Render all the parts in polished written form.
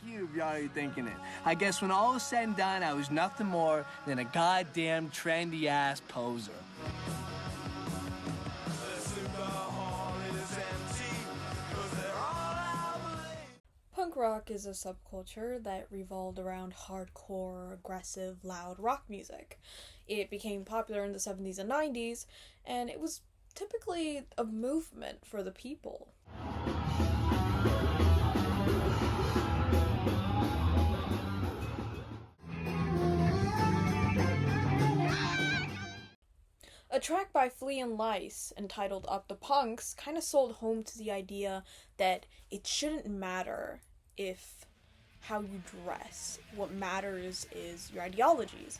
you if you're already thinking it. I guess when all was said and done, I was nothing more than a goddamn trendy-ass poser. Punk rock is a subculture that revolved around hardcore, aggressive, loud rock music. It became popular in the 70s and 90s, and it was typically a movement for the people. A track by Flea and Lice, entitled Up the Punks, kind of sold home to the idea that it shouldn't matter if how you dress. What matters is your ideologies.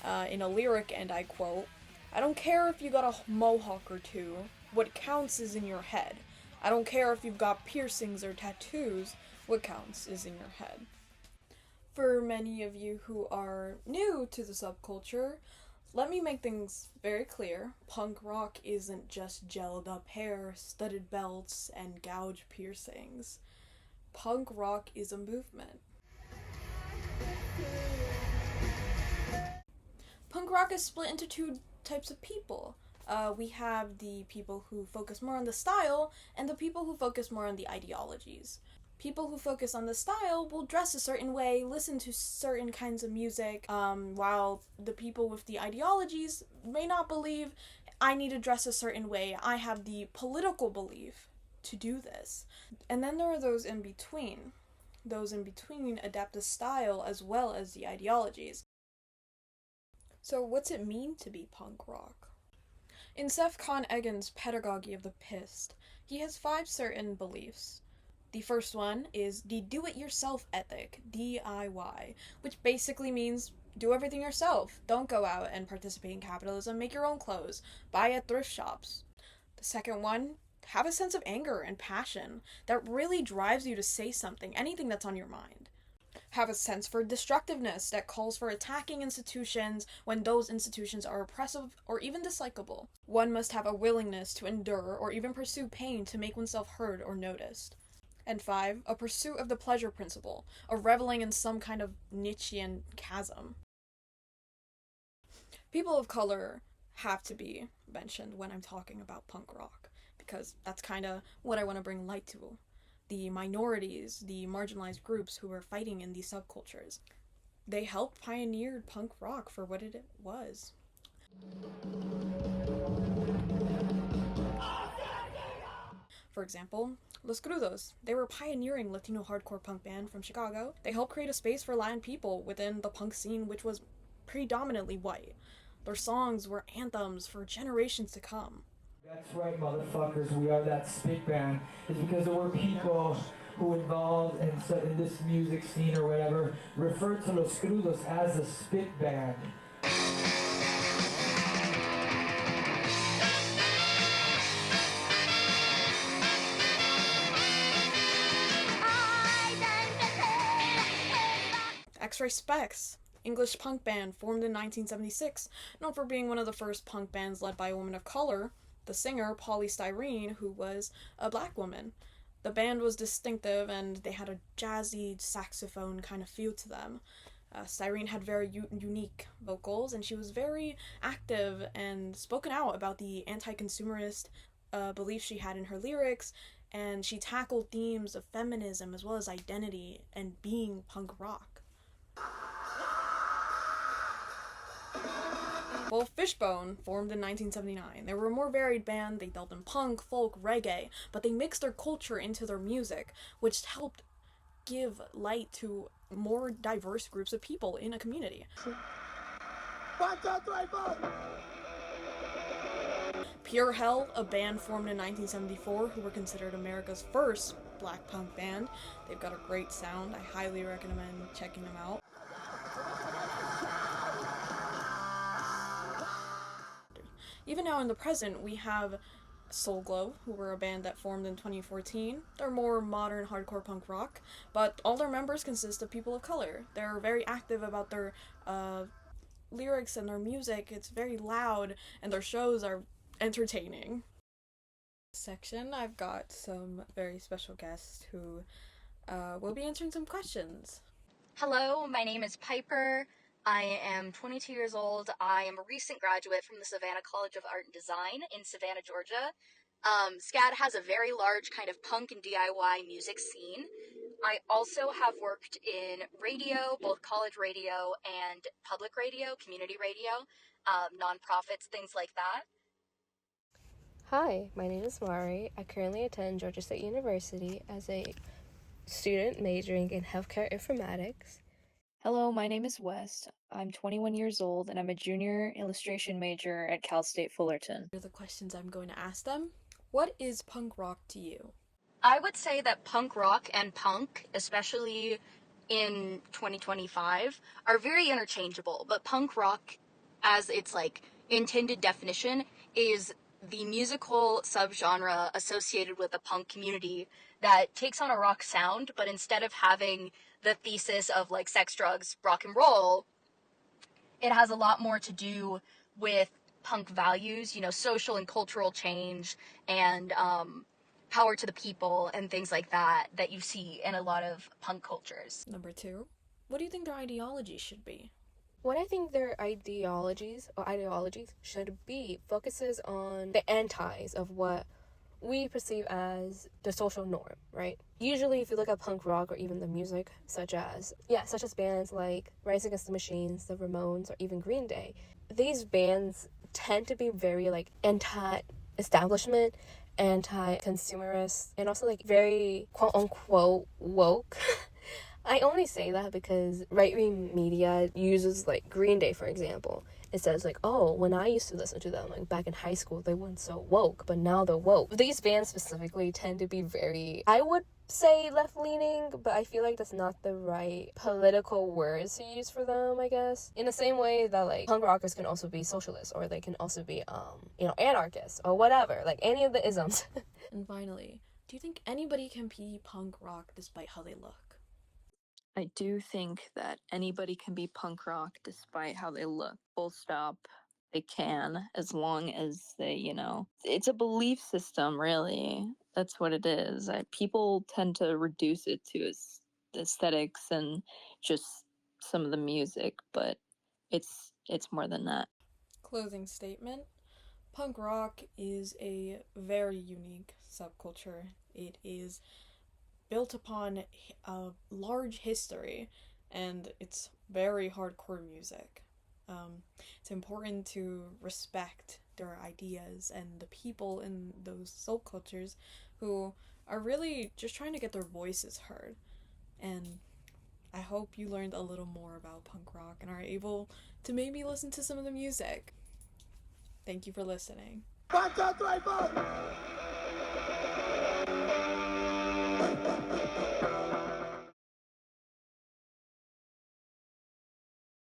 In a lyric, and I quote, "I don't care if you got a mohawk or two, what counts is in your head. I don't care if you've got piercings or tattoos, what counts is in your head." For many of you who are new to the subculture, let me make things very clear. Punk rock isn't just gelled up hair, studded belts, and gouge piercings. Punk rock is a movement. Punk rock is split into two types of people. We have the people who focus more on the style, and the people who focus more on the ideologies. People who focus on the style will dress a certain way, listen to certain kinds of music, while the people with the ideologies may not believe, I need to dress a certain way, I have the political belief to do this. And then there are those in between. Those in between adapt the style as well as the ideologies. So what's it mean to be punk rock? In Seth Con Egan's Pedagogy of the Pissed, he has 5 certain beliefs. The first one is the do-it-yourself ethic, DIY, which basically means do everything yourself. Don't go out and participate in capitalism, make your own clothes, buy at thrift shops. The second one, have a sense of anger and passion that really drives you to say something, anything that's on your mind. Have a sense for destructiveness that calls for attacking institutions when those institutions are oppressive or even dislikable. One must have a willingness to endure or even pursue pain to make oneself heard or noticed. And 5, a pursuit of the pleasure principle, a reveling in some kind of Nietzschean chasm. People of color have to be mentioned when I'm talking about punk rock, because that's kind of what I want to bring light to. The minorities, the marginalized groups who were fighting in these subcultures. They helped pioneer punk rock for what it was. For example, Los Crudos. They were a pioneering Latino hardcore punk band from Chicago. They helped create a space for Latin people within the punk scene, which was predominantly white. Their songs were anthems for generations to come. That's right, motherfuckers, we are that spit band. It's because there were people who involved in this music scene or whatever referred to Los Crudos as a spit band. X-Ray Specs, English punk band formed in 1976, known for being one of the first punk bands led by a woman of color, the singer Polly Styrene, who was a black woman. The band was distinctive and they had a jazzy saxophone kind of feel to them. Styrene had very unique vocals, and she was very active and spoken out about the anti-consumerist beliefs she had in her lyrics, and she tackled themes of feminism as well as identity and being punk rock. Well, Fishbone formed in 1979. They were a more varied band. They dealt in punk, folk, reggae, but they mixed their culture into their music, which helped give light to more diverse groups of people in a community. 1, 2, 3, 4. Pure Hell, a band formed in 1974 who were considered America's first black punk band. They've got a great sound. I highly recommend checking them out. Even now in the present, we have Soul Glow, who were a band that formed in 2014. They're more modern hardcore punk rock, but all their members consist of people of color. They're very active about their lyrics and their music. It's very loud, and their shows are entertaining. Section, I've got some very special guests who we'll be answering some questions. Hello, my name is Piper. I am 22 years old. I am a recent graduate from the Savannah College of Art and Design in Savannah, Georgia. SCAD has a very large kind of punk and DIY music scene. I also have worked in radio, both college radio and public radio, community radio, nonprofits, things like that. Hi, my name is Mari. I currently attend Georgia State University as a student majoring in healthcare informatics. Hello, my name is West. I'm 21 years old and I'm a junior illustration major at Cal State Fullerton. Here are the questions I'm going to ask them. What is punk rock to you? I would say that punk rock and punk, especially in 2025, are very interchangeable, but punk rock, as its intended definition, is the musical subgenre associated with the punk community that takes on a rock sound, but instead of having the thesis of sex, drugs, rock and roll, it has a lot more to do with punk values, social and cultural change and power to the people and things like that you see in a lot of punk cultures. Number 2, what do you think their ideology should be? What I think their ideologies should be focuses on the antis of what we perceive as the social norm, right? Usually if you look at punk rock or even the music, such as bands like Rise Against the Machines, the Ramones, or even Green Day, these bands tend to be very anti-establishment, anti-consumerist, and also very quote-unquote woke. I only say that because right-wing media uses Green Day, for example. It says oh, when I used to listen to them back in high school, they weren't so woke, but now they're woke. These bands specifically tend to be very, I would say, left-leaning, but I feel that's not the right political words to use for them, I guess. In the same way that punk rockers can also be socialists, or they can also be anarchists or whatever, any of the isms. And finally, do you think anybody can be punk rock despite how they look? I do think that anybody can be punk rock despite how they look. Full stop. They can, as long as they, it's a belief system, really. That's what it is. People tend to reduce it to aesthetics and just some of the music, but it's more than that. Closing statement. Punk rock is a very unique subculture. It is built upon a large history, and it's very hardcore music. It's important to respect their ideas and the people in those subcultures who are really just trying to get their voices heard. And I hope you learned a little more about punk rock and are able to maybe listen to some of the music. Thank you for listening. 1, 2, 3, 4.